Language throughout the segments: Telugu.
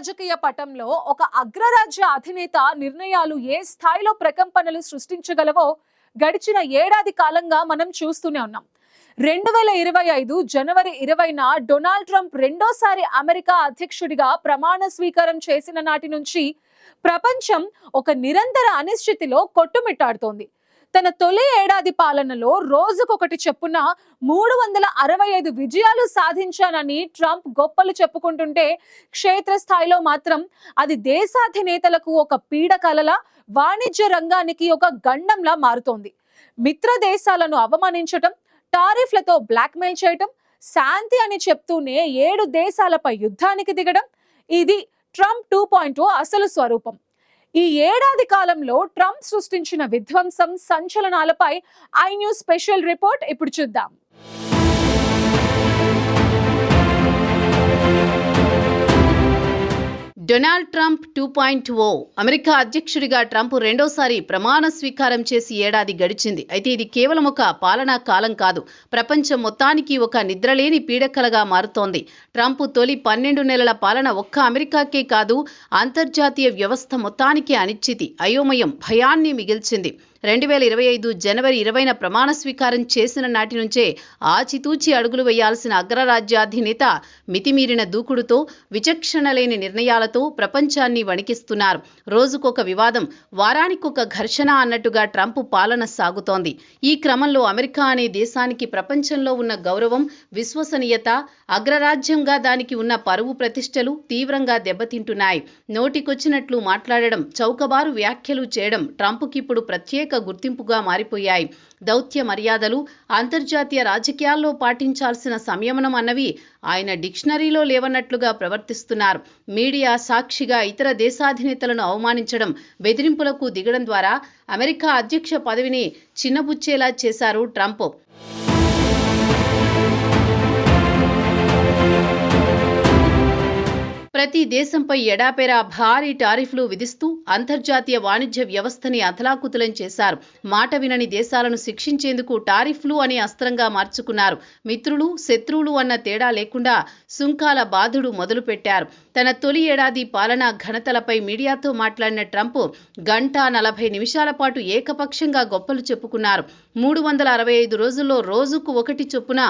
రాజకీయ పటంలో ఒక అగ్రరాజ్య అధినేత నిర్ణయాలు ఏ స్థాయిలో ప్రకంపనలు సృష్టించగలవో గడిచిన ఏడాది కాలంగా మనం చూస్తూనే ఉన్నాం. 2025 జనవరి 20న డొనాల్డ్ ట్రంప్ రెండోసారి అమెరికా అధ్యక్షుడిగా ప్రమాణ స్వీకారం చేసిన నాటి నుంచి ప్రపంచం ఒక నిరంతర అనిశ్చితిలో కొట్టుమిట్టాడుతోంది. తన తొలి ఏడాది పాలనలో రోజుకొకటి చెప్పున 365 విజయాలు సాధించానని ట్రంప్ గొప్పలు చెప్పుకుంటుంటే, క్షేత్రస్థాయిలో మాత్రం అది దేశాధినేతలకు ఒక పీడకలలా, వాణిజ్య రంగానికి ఒక గండంలా మారుతోంది. మిత్ర దేశాలను అవమానించటం, టారిఫ్లతో బ్లాక్మెయిల్ చేయటం, శాంతి అని చెప్తూనే 7 దేశాలపై యుద్ధానికి దిగడం, ఇది ట్రంప్ 2.0 అసలు స్వరూపం. ఈ ఏడాది కాలంలో ట్రంప్ సృష్టించిన విధ్వంసం, సంచలనాలపై ఐ న్యూస్ స్పెషల్ రిపోర్ట్ ఇప్పుడు చూద్దాం. డొనాల్డ్ ట్రంప్ 2.0 అమెరికా అధ్యక్షుడిగా ట్రంప్ రెండోసారి ప్రమాణ స్వీకారం చేసి ఏడాది గడిచింది. అయితే ఇది కేవలం ఒక పాలనా కాలం కాదు, ప్రపంచం మొత్తానికి ఒక నిద్రలేని పీడకలగా మారుతోంది. ట్రంప్ తొలి 12 నెలల పాలన ఒక్క అమెరికాకే కాదు, అంతర్జాతీయ వ్యవస్థ మొత్తానికి అనిశ్చితి, అయోమయం, భయాన్ని మిగిల్చింది. 2025 జనవరి 20న ప్రమాణ స్వీకారం చేసిన నాటి నుంచే ఆచితూచి అడుగులు వేయాల్సిన అగ్రరాజ్యాధినేత మితిమీరిన దూకుడుతో, విచక్షణ లేని నిర్ణయాలతో ప్రపంచాన్ని వణికిస్తున్నారు. రోజుకొక వివాదం, వారానికొక ఘర్షణ అన్నట్టుగా ట్రంప్ పాలన సాగుతోంది. ఈ క్రమంలో అమెరికా అనే దేశానికి ప్రపంచంలో ఉన్న గౌరవం, విశ్వసనీయత, అగ్రరాజ్యంగా దానికి ఉన్న పరువు ప్రతిష్టలు తీవ్రంగా దెబ్బతింటున్నాయి. నోటికొచ్చినట్లు మాట్లాడడం, చౌకబారు వ్యాఖ్యలు చేయడం ట్రంప్కి ఇప్పుడు ప్రత్యేక గుర్తింపుగా మారిపోయాయి. దౌత్య మర్యాదలు, అంతర్జాతీయ రాజకీయాల్లో పాటించాల్సిన సంయమనం అన్నవి ఆయన డిక్షనరీలో లేవన్నట్లుగా ప్రవర్తిస్తున్నారు. మీడియా సాక్షిగా ఇతర దేశాధినేతలను అవమానించడం, బెదిరింపులకు దిగడం ద్వారా అమెరికా అధ్యక్ష పదవిని చిన్నబుచ్చేలా చేశారు ట్రంప్. ప్రతి దేశంపై ఎడాపెరా భారీ టారిఫ్లు విధిస్తూ అంతర్జాతీయ వాణిజ్య వ్యవస్థని అతలాకుతలం చేశారు. మాట వినని దేశాలను శిక్షించేందుకు టారిఫ్లు అనే అస్త్రంగా మార్చుకున్నారు. మిత్రులు, శత్రువులు అన్న తేడా లేకుండా సుంకాల బాధుడు మొదలుపెట్టారు. తన తొలి ఏడాది పాలనా ఘనతలపై మీడియాతో మాట్లాడిన ట్రంప్ 1:40 నిమిషాల పాటు ఏకపక్షంగా గొప్పలు చెప్పుకున్నారు. 365 రోజుల్లో రోజుకు ఒకటి చొప్పున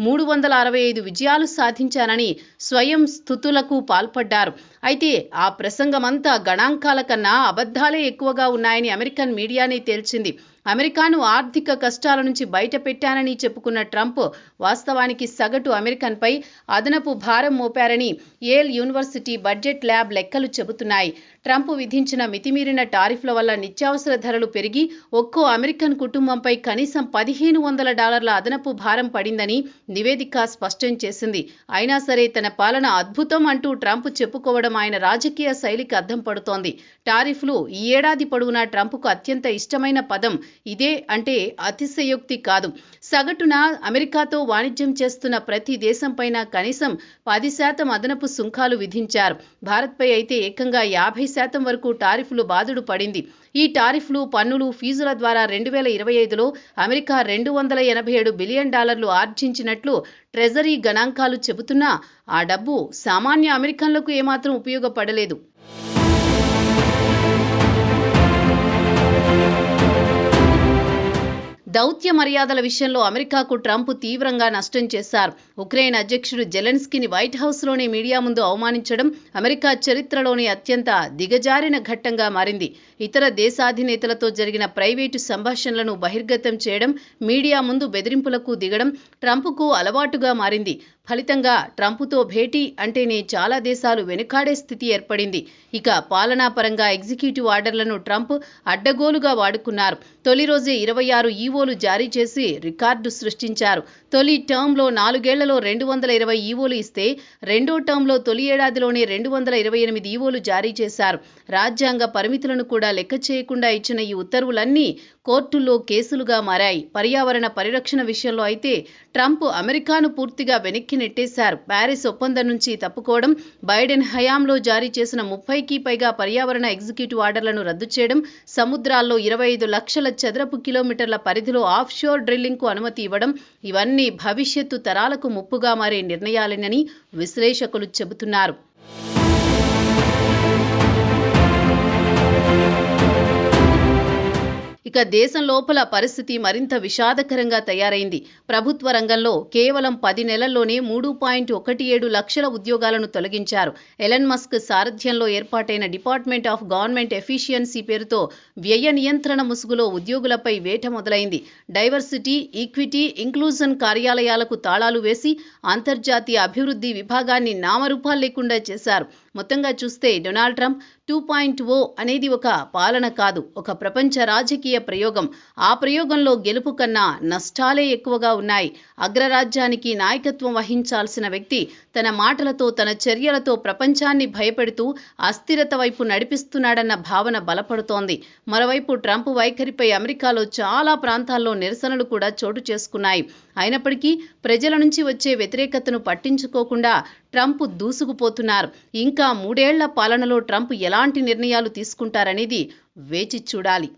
365 విజయాలు సాధించానని స్వయం స్తుతులకు పాల్పడ్డారు. అయితే ఆ ప్రసంగమంతా గణాంకాల కన్నా అబద్ధాలే ఎక్కువగా ఉన్నాయని అమెరికన్ మీడియానే తేల్చింది. అమెరికాను ఆర్థిక కష్టాల నుంచి బయట పెట్టానని చెప్పుకున్న ట్రంప్ వాస్తవానికి సగటు అమెరికన్పై అదనపు భారం మోపారని యేల్ యూనివర్సిటీ బడ్జెట్ ల్యాబ్ లెక్కలు చెబుతున్నాయి. ట్రంప్ విధించిన మితిమీరిన టారిఫ్ల వల్ల నిత్యావసర ధరలు పెరిగి ఒక్కో అమెరికన్ కుటుంబంపై కనీసం $1,500 అదనపు భారం పడిందని నివేదిక స్పష్టం చేసింది. అయినా సరే తన పాలన అద్భుతం అంటూ ట్రంప్ చెప్పుకోవడం ఆయన రాజకీయ శైలికి అద్దం పడుతోంది. టారిఫ్లు ఈ ఏడాది పొడవునా ట్రంప్కు అత్యంత ఇష్టమైన పదం ఇదే అంటే అతిశయోక్తి కాదు. సగటున అమెరికాతో వాణిజ్యం చేస్తున్న ప్రతి దేశంపైన కనీసం 10% అదనపు సుంకాలు విధించారు. భారత్పై అయితే ఏకంగా 50% వరకు టారిఫ్లు బాదుడు పడింది. ఈ టారిఫ్లు, పన్నులు, ఫీజుల ద్వారా 2025లో అమెరికా $287 బిలియన్ ఆర్జించినట్లు ట్రెజరీ గణాంకాలు చెబుతున్నా ఆ డబ్బు సామాన్య అమెరికన్లకు ఏమాత్రం ఉపయోగపడలేదు. దౌత్య మర్యాదల విషయంలో అమెరికాకు ట్రంప్ తీవ్రంగా నష్టం చేశారు. ఉక్రెయిన్ అధ్యక్షుడు జెలెన్స్కీని వైట్ హౌస్లోని మీడియా ముందు అవమానించడం అమెరికా చరిత్రలోని అత్యంత దిగజారిన ఘట్టంగా మారింది. ఇతర దేశాధినేతలతో జరిగిన ప్రైవేటు సంభాషణలను బహిర్గతం చేయడం, మీడియా ముందు బెదిరింపులకు దిగడం ట్రంప్కు అలవాటుగా మారింది. ఫలితంగా ట్రంప్తో భేటీ అంటేనే చాలా దేశాలు వెనుకాడే స్థితి ఏర్పడింది. ఇక పాలనాపరంగా ఎగ్జిక్యూటివ్ ఆర్డర్లను ట్రంప్ అడ్డగోలుగా వాడుకున్నారు. తొలి రోజే 26 ఈవోలు జారీ చేసి రికార్డు సృష్టించారు. తొలి టర్మ్లో 4 ఏళ్లలో 220 ఈవోలు ఇస్తే, రెండో టర్మ్లో తొలి ఏడాదిలోనే 228 ఈవోలు జారీ చేశారు. రాజ్యాంగ పరిమితులను కూడా లెక్క చేయకుండా ఇచ్చిన ఈ ఉత్తర్వులన్నీ కోర్టుల్లో కేసులుగా మారాయి. పర్యావరణ పరిరక్షణ విషయంలో అయితే ట్రంప్ అమెరికాను పూర్తిగా వెనక్కి నెట్టేశారు. ప్యారిస్ ఒప్పందం నుంచి తప్పుకోవడం, బైడెన్ హయాంలో జారీ చేసిన 30కి పైగా పర్యావరణ ఎగ్జిక్యూటివ్ ఆర్డర్లను రద్దు చేయడం, సముద్రాల్లో 25 లక్షల చదరపు కిలోమీటర్ల పరిధిలో ఆఫ్ షోర్ డ్రిల్లింగ్కు అనుమతి ఇవ్వడం, ఇవన్నీ భవిష్యత్తు తరాలకు ముప్పుగా మారే నిర్ణయాలేనని విశ్లేషకులు చెబుతున్నారు. ఇక దేశం లోపల పరిస్థితి మరింత విషాదకరంగా తయారైంది. ప్రభుత్వ రంగంలో కేవలం 10 నెలల్లోనే 3.17 లక్షల ఉద్యోగాలను తొలగించారు. ఎలన్ మస్క్ సారథ్యంలో ఏర్పాటైన డిపార్ట్మెంట్ ఆఫ్ గవర్నమెంట్ ఎఫిషియన్సీ పేరుతో వ్యయ నియంత్రణ ముసుగులో ఉద్యోగులపై వేట మొదలైంది. డైవర్సిటీ, ఈక్విటీ, ఇంక్లూజన్ కార్యాలయాలకు తాళాలు వేసి అంతర్జాతీయ అభివృద్ధి విభాగాన్ని నామరూపాలు లేకుండా చేశారు. మొత్తంగా చూస్తే డొనాల్డ్ ట్రంప్ 2.0 అనేది ఒక పాలన కాదు, ఒక ప్రపంచ రాజకీయ ప్రయోగం. ఆ ప్రయోగంలో గెలుపు కన్నా నష్టాలే ఎక్కువగా ఉన్నాయి. అగ్రరాజ్యానికి నాయకత్వం వహించాల్సిన వ్యక్తి తన మాటలతో, తన చర్యలతో ప్రపంచాన్ని భయపెడుతూ అస్థిరత వైపు నడిపిస్తున్నాడన్న భావన బలపడుతోంది. మరోవైపు ట్రంప్ వైఖరిపై అమెరికాలో చాలా ప్రాంతాల్లో నిరసనలు కూడా చోటు చేసుకున్నాయి. అయినప్పటికీ ప్రజల నుంచి వచ్చే వ్యతిరేకతను పట్టించుకోకుండా ట్రంప్ దూసుకుపోతున్నారు. ఇంకా 3 ఏళ్ల పాలనలో ట్రంప్ ఎలాంటి నిర్ణయాలు తీసుకుంటారనేది వేచి చూడాలి.